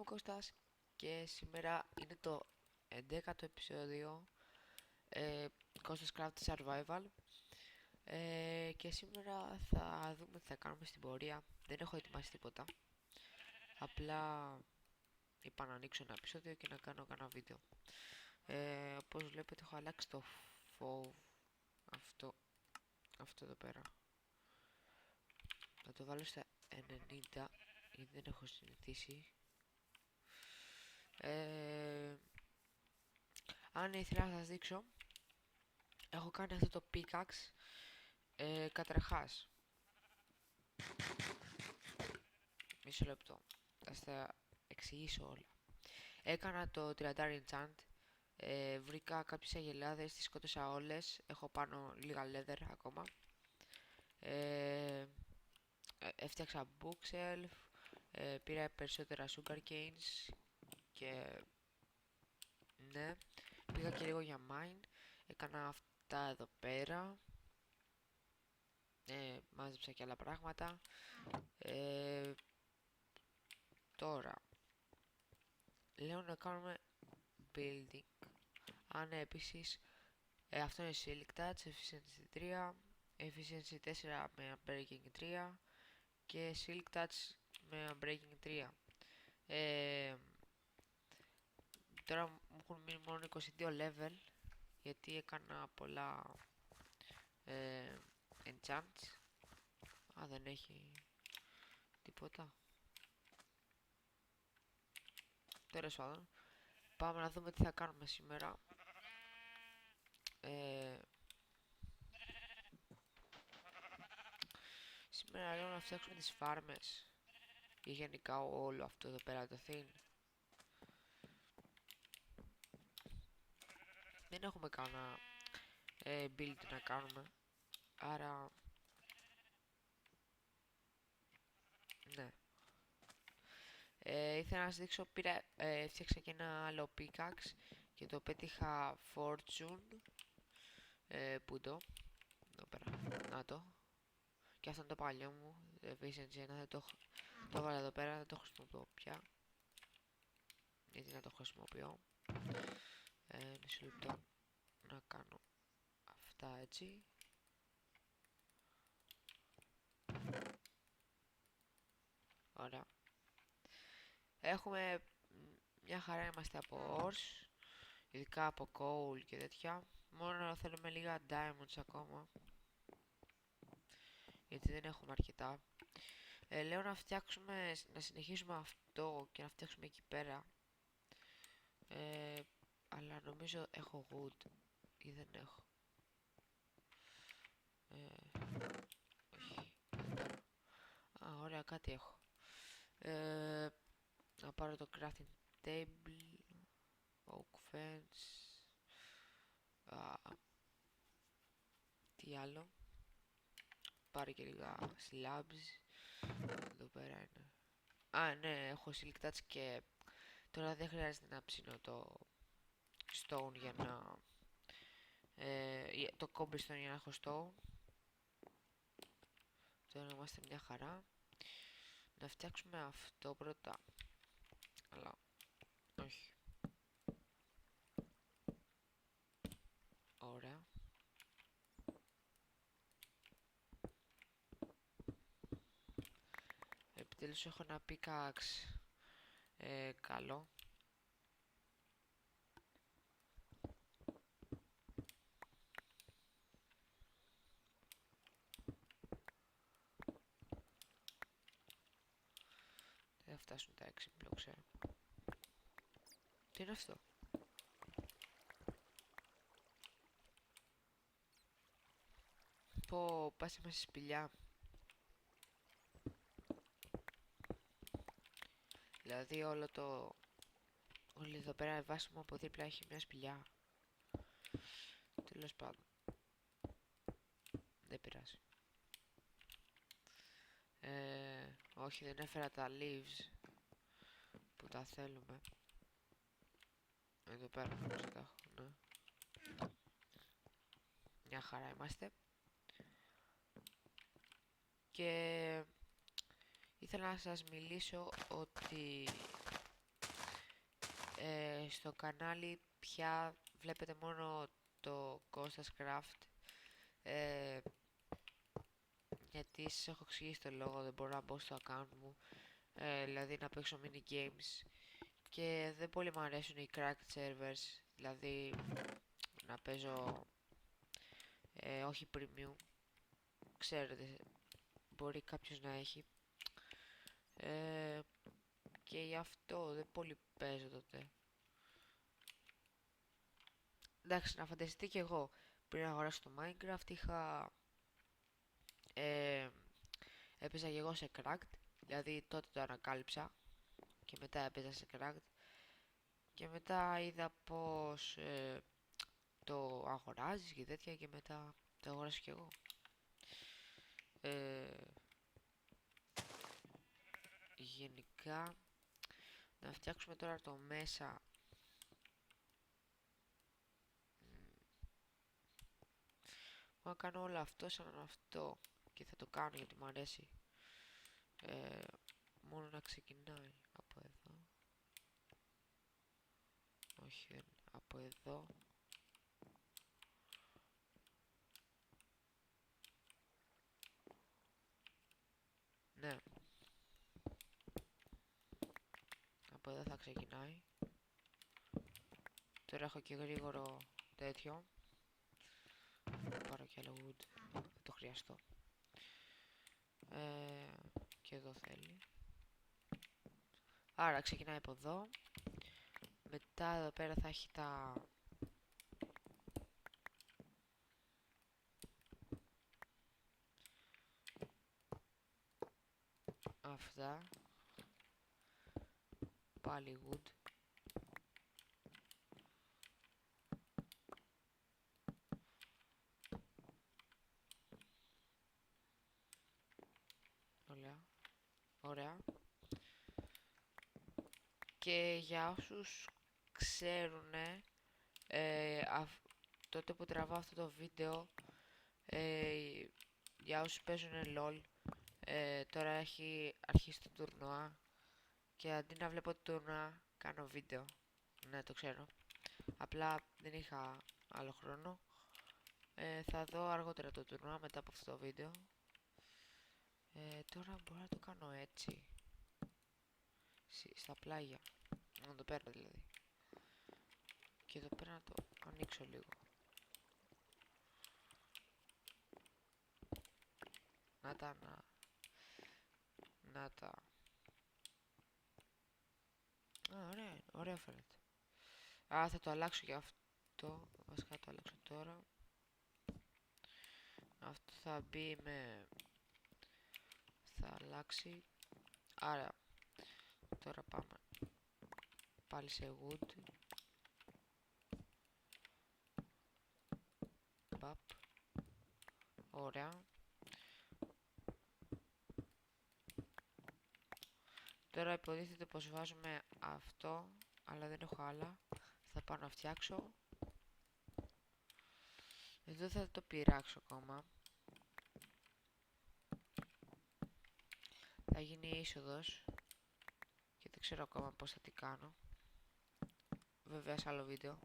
ο Κώστας και σήμερα είναι το 11ο επεισόδιο Κώστας Craft Survival και σήμερα θα δούμε τι θα κάνουμε στην πορεία. Δεν έχω ετοιμάσει τίποτα, απλά είπα να ανοίξω ένα επεισόδιο και να κάνω κανένα βίντεο. Όπως βλέπετε έχω αλλάξει το φόβ αυτό εδώ πέρα. Θα το βάλω στα 90 γιατί δεν έχω συνηθίσει. Αν ήθελα να σας δείξω, έχω κάνει αυτό το pickaxe. Καταρχάς, μισό λεπτό, θα στα εξηγήσω όλα. Έκανα το 30 enchant, βρήκα κάποιες αγελάδες, τις σκότωσα όλες, έχω πάνω λίγα leather ακόμα. Έφτιαξα bookshelf, πήρα περισσότερα sugar canes και ναι, πήγα και λίγο για mine, έκανα αυτά εδώ πέρα. Μάζεψα και άλλα πράγματα. Τώρα λέω να κάνουμε building. Αν επίσης αυτό είναι Silk Touch, Efficiency 3, Efficiency 4 με Unbreaking 3 και Silk Touch με Unbreaking 3. Τώρα μου έχουν μείνει μόνο 22 level γιατί έκανα πολλά enchants. Δεν έχει τίποτα. Τέλος πάντων, πάμε να δούμε τι θα κάνουμε σήμερα. Σήμερα λέω να φτιάξουμε τις φάρμες ή γενικά όλο αυτό εδώ πέρα το thing. Δεν έχουμε κανένα build να κάνουμε, άρα ναι. Ήθελα να σας δείξω, έφτιαξα και ένα άλλο pickaxe και το πέτυχα fortune. Πού το, εδώ πέρα, να το. Και αυτό είναι το παλιό μου, efficiency 1, το έβαλα εδώ πέρα, δεν το χρησιμοποιώ πια. Γιατί να το χρησιμοποιώ. Μισό λεπτό να κάνω αυτά έτσι. Ωραία. Έχουμε μια χαρά, είμαστε από ores, ειδικά από coal και τέτοια. Μόνο θέλουμε λίγα diamonds ακόμα, γιατί δεν έχουμε αρκετά. Λέω να φτιάξουμε, να συνεχίσουμε αυτό και να φτιάξουμε εκεί πέρα. Αλλά νομίζω έχω wood ή δεν έχω. Όχι. Ωραία, κάτι έχω. Να πάρω το crafting table, oak fence. Τι άλλο. Πάρω και λίγα slabs. Εδώ πέρα είναι. Ναι, έχω silk touch και τώρα δεν χρειάζεται να ψήνω το stone για να το cobblestone για να έχω stone. Τώρα είμαστε μια χαρά. Να φτιάξουμε αυτό πρώτα. Αλλά όχι. Ωραία. Επιτέλους έχω ένα pickaxe καλό. Δεν θα φτάσουν τα 6 μπλοκ, ξέρω. Τι είναι αυτό? Πω, πας μέσα στη σπηλιά. Δηλαδή όλη εδώ πέρα η βάση μου από δίπλα έχει μια σπηλιά. Τέλος πάντων. Δεν πειράζει. Όχι, δεν έφερα τα leaves που τα θέλουμε. Εδώ πέρα νομίζω τα έχω, ναι. Μια χαρά είμαστε. Και ήθελα να σας μιλήσω ότι στο κανάλι πια βλέπετε μόνο το Κώστας Craft, γιατί σας έχω εξηγήσει το λόγο, δεν μπορώ να μπω στο account μου, δηλαδή να παίξω mini games, και δεν πολύ μου αρέσουν οι cracked servers, δηλαδή να παίζω όχι premium, ξέρετε, μπορεί κάποιος να έχει, και γι' αυτό δεν πολύ παίζω τότε. Εντάξει, να φανταστείτε και εγώ πριν αγοράσω το Minecraft έπαιζα και εγώ σε cracked, δηλαδή τότε το ανακάλυψα και μετά έπαιζα σε cracked και μετά είδα πως το αγοράζεις και τέτοια και μετά το αγοράζω και εγώ. Γενικά να φτιάξουμε τώρα το μέσα. Να κάνω όλο αυτό σαν αυτό και θα το κάνω γιατί μου αρέσει, μόνο να ξεκινάει από εδώ, όχι δεν, από εδώ, ναι, από εδώ θα ξεκινάει. Τώρα έχω και γρήγορο τέτοιο, θα πάρω και άλλο wood, θα το χρειαστώ, και εδώ θέλει, άρα ξεκινάει από εδώ. Μετά εδώ πέρα θα έχει τα αυτά, πάλι wood, ωραία. Και για όσους ξέρουν, τότε που τραβάω αυτό το βίντεο, για όσους παίζουν LOL, τώρα έχει αρχίσει το τουρνουά και αντί να βλέπω το τουρνουά κάνω βίντεο. Ναι, το ξέρω. Απλά δεν είχα άλλο χρόνο. Θα δω αργότερα το τουρνουά μετά από αυτό το βίντεο. Τώρα μπορώ να το κάνω έτσι, στα πλάγια, εδώ πέρα δηλαδή, και εδώ πέρα να το ανοίξω λίγο. Να τα. Ωραία, ωραία φαίνεται. Θα το αλλάξω και αυτό, βασικά το αλλάξω τώρα. Αυτό θα μπει θα αλλάξει, άρα τώρα πάμε πάλι σε wood. Μπαπ. Ωραία. Τώρα υποτίθεται πως βάζουμε αυτό, αλλά δεν έχω άλλα. Θα πάω να φτιάξω. Εδώ θα το πειράξω ακόμα. Θα γίνει είσοδος και δεν ξέρω ακόμα πως θα την κάνω. Βέβαια σε άλλο βίντεο.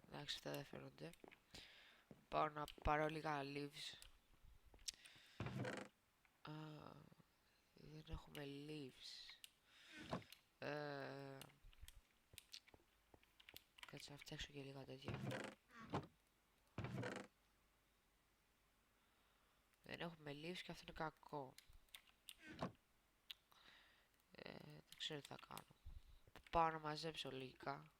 Εντάξει, αυτά δεν φαίνονται. Πάω να πάρω λίγα leaves. Δεν έχουμε leaves. Κάτσε να φτιάξω και λίγα τέτοια. Δεν έχουμε leaves και αυτό είναι κακό. Δεν ξέρω τι θα κάνω. Πάω να μαζέψω λίγα.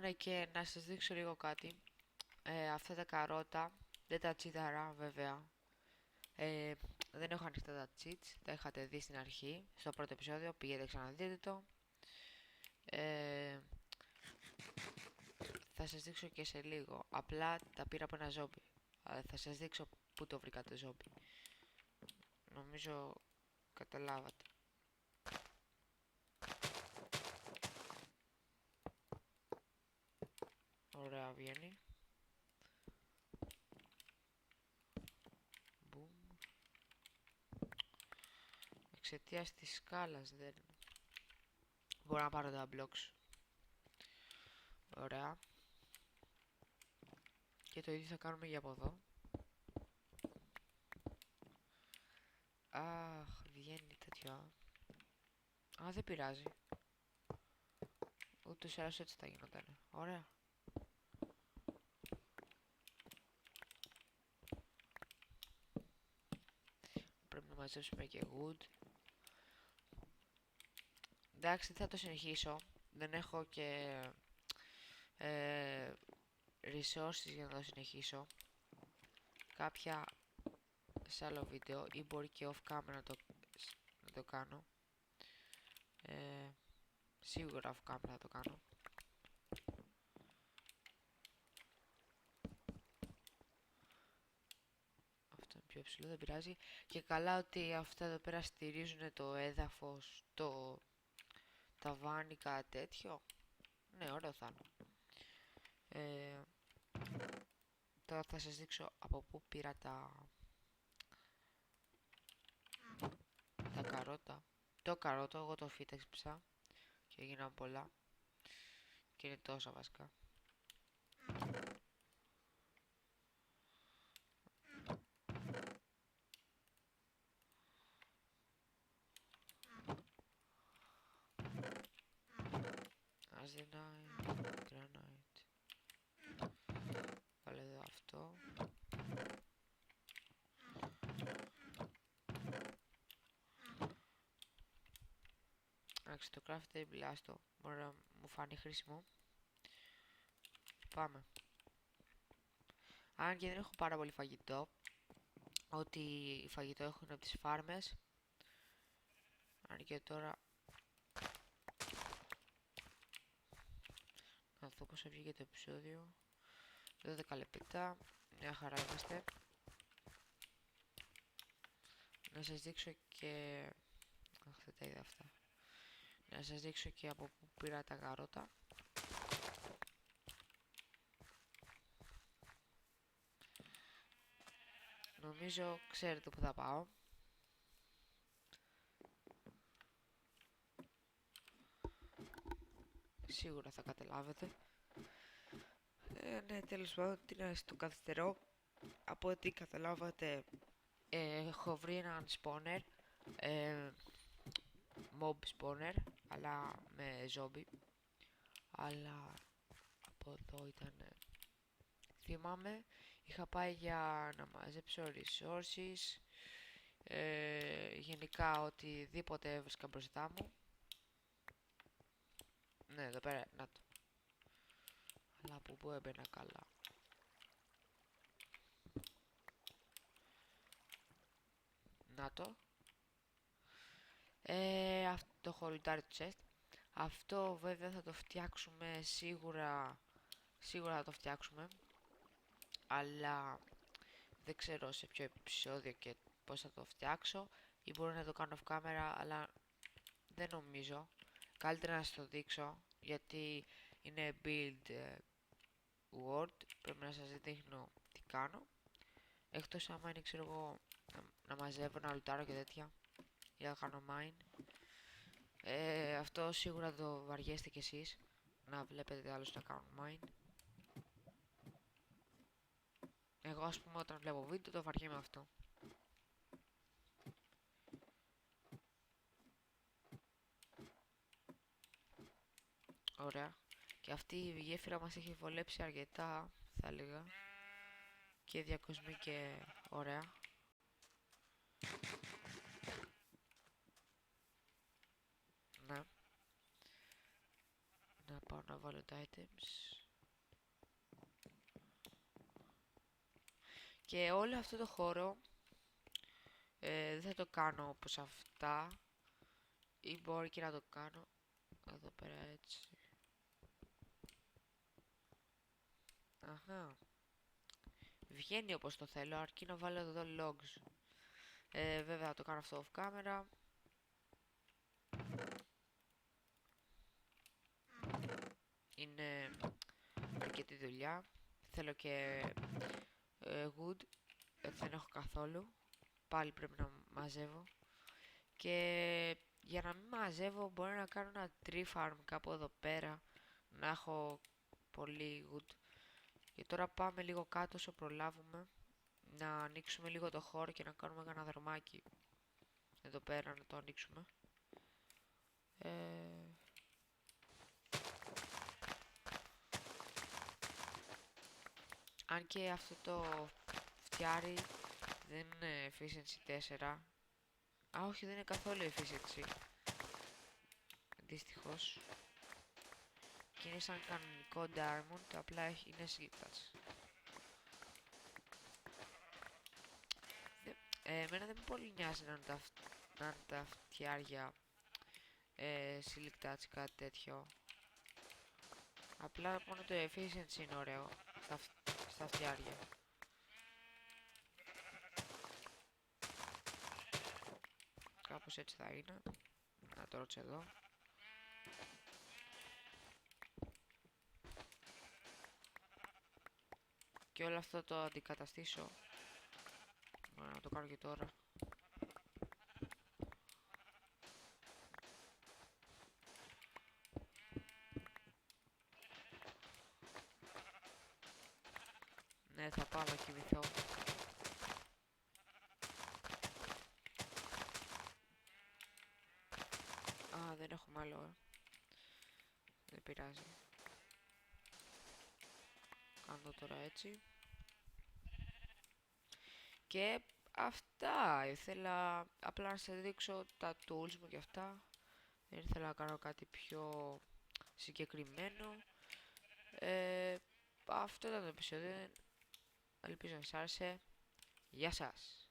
Ναι, και να σας δείξω λίγο κάτι. Αυτά τα καρότα δεν τα τσίδαρα βέβαια. Δεν έχω ανοιχτά τα cheats, τα είχατε δει στην αρχή, στο πρώτο επεισόδιο, πήγαινε ξαναδείτε το. Ε, θα σας δείξω και σε λίγο. Απλά τα πήρα από ένα ζόμπι. Θα σας δείξω πού το βρήκα το ζόμπι. Νομίζω καταλάβατε. Ωραία βγαίνει. Μπουμ. Εξαιτίας της σκάλας δεν μπορώ να πάρω τα blocks. Ωραία. Και το ίδιο θα κάνουμε για από εδώ. Αχ, βγαίνει τέτοιο. Α, δεν πειράζει. Ούτως ή άλλως έτσι θα γινόταν. Ωραία. Πρέπει να μαζέψουμε και wood. Εντάξει, θα το συνεχίσω. Δεν έχω και resources για να το συνεχίσω. Κάποια σε άλλο βίντεο ή μπορεί και off camera να το κάνω. Σίγουρα off camera θα το κάνω. Αυτό είναι πιο ψηλό, δεν πειράζει. Και καλά ότι αυτά εδώ πέρα στηρίζουν το έδαφος, το ταβάνι, κάτι τέτοιο. Ναι, ωραίο θα είναι. Τώρα θα σας δείξω από πού πήρα τα καρότα. Το καρότο, εγώ το φύτεξα και έγιναν πολλά. Και είναι τόσα βασικά. Αζενάι, granite. Βάλε εδώ αυτό. Εντάξει, το craft table άστο, μπορεί να μου φάνει χρήσιμο. Πάμε. Αν και δεν έχω πάρα πολύ φαγητό, ό,τι φαγητό έχουν από τις φάρμες. Αν και τώρα να δω πως βγήκε το επεισόδιο. 12 λεπτά, μια χαρά είμαστε. Να σας δείξω και... Αχ, δεν τα είδα αυτά. Να σας δείξω και από πού πήρα τα καρότα. Νομίζω ξέρετε που θα πάω. Σίγουρα θα καταλάβετε. Ναι, τέλος πάντων, τι να στο καθυστερώ. Από ό,τι καταλάβατε, έχω βρει έναν spawner. Mob spawner, αλλά με zombie. Αλλά από εδώ ήταν... Θυμάμαι, είχα πάει για να μαζέψω resources. Γενικά οτιδήποτε έβρισκα μπροστά μου. Ναι, εδώ πέρα, να το. Αλλά από πού έμπαινα καλά. Να το. Αυτό το έχω λουτάρει το chest. Αυτό βέβαια θα το φτιάξουμε σίγουρα. Σίγουρα θα το φτιάξουμε. Αλλά δεν ξέρω σε ποιο επεισόδιο και πώς θα το φτιάξω. Ή μπορώ να το κάνω off camera, αλλά δεν νομίζω. Καλύτερα να σας το δείξω, γιατί είναι build word. Πρέπει να σας δείχνω τι κάνω. Εκτός άμα είναι, ξέρω εγώ, να μαζεύω, να λουτάρω και τέτοια. Για να κάνω mine. Αυτό σίγουρα το βαριέστε κι εσείς. Να βλέπετε άλλους να κάνουν mine. Εγώ ας πούμε όταν βλέπω βίντεο το βαριέμαι αυτό. Ωραία. Και αυτή η γέφυρα μας έχει βολέψει αρκετά, θα έλεγα. Και διακοσμή και ωραία. Ναι. Να πάω να βάλω τα items. Και όλο αυτό το χώρο δεν θα το κάνω όπως αυτά. Ή μπορεί και να το κάνω. Εδώ πέρα έτσι. Αχα. Βγαίνει όπως το θέλω, αρκεί να βάλω εδώ logs. Βέβαια το κάνω αυτό off camera. Είναι αρκετή δουλειά. Θέλω και wood. Δεν έχω καθόλου. Πάλι πρέπει να μαζεύω. Και για να μην μαζεύω μπορώ να κάνω ένα tree farm κάπου εδώ πέρα. Να έχω πολύ wood. Και τώρα πάμε λίγο κάτω όσο προλάβουμε. Να ανοίξουμε λίγο το χώρο και να κάνουμε ένα δρομάκι. Εδώ πέρα να το ανοίξουμε. Αν και αυτό το φτιάρι δεν είναι efficiency 4. Α, όχι, δεν είναι καθόλου efficiency. Δυστυχώς. Και είναι σαν κανονικό diamond, απλά είναι slippage. Εμένα δεν με πολύ νοιάζει να είναι τα φτιάρια silk touch, κάτι τέτοιο. Απλά μόνο το efficiency είναι ωραίο στα φτιάρια. Κάπως έτσι θα είναι. Να το ρωτήσω εδώ. Και όλο αυτό το αντικαταστήσω. Να το κάνω και τώρα. Ναι, θα πάω να κοιμηθώ. Α, δεν έχουμε άλλο. Δεν πειράζει. Κάνω τώρα έτσι. Και αυτά. Ήθελα απλά να σας δείξω τα tools μου και αυτά. Δεν ήθελα να κάνω κάτι πιο συγκεκριμένο. Αυτό ήταν το επεισόδιο. Ελπίζω να σας άρεσε. Γεια σας.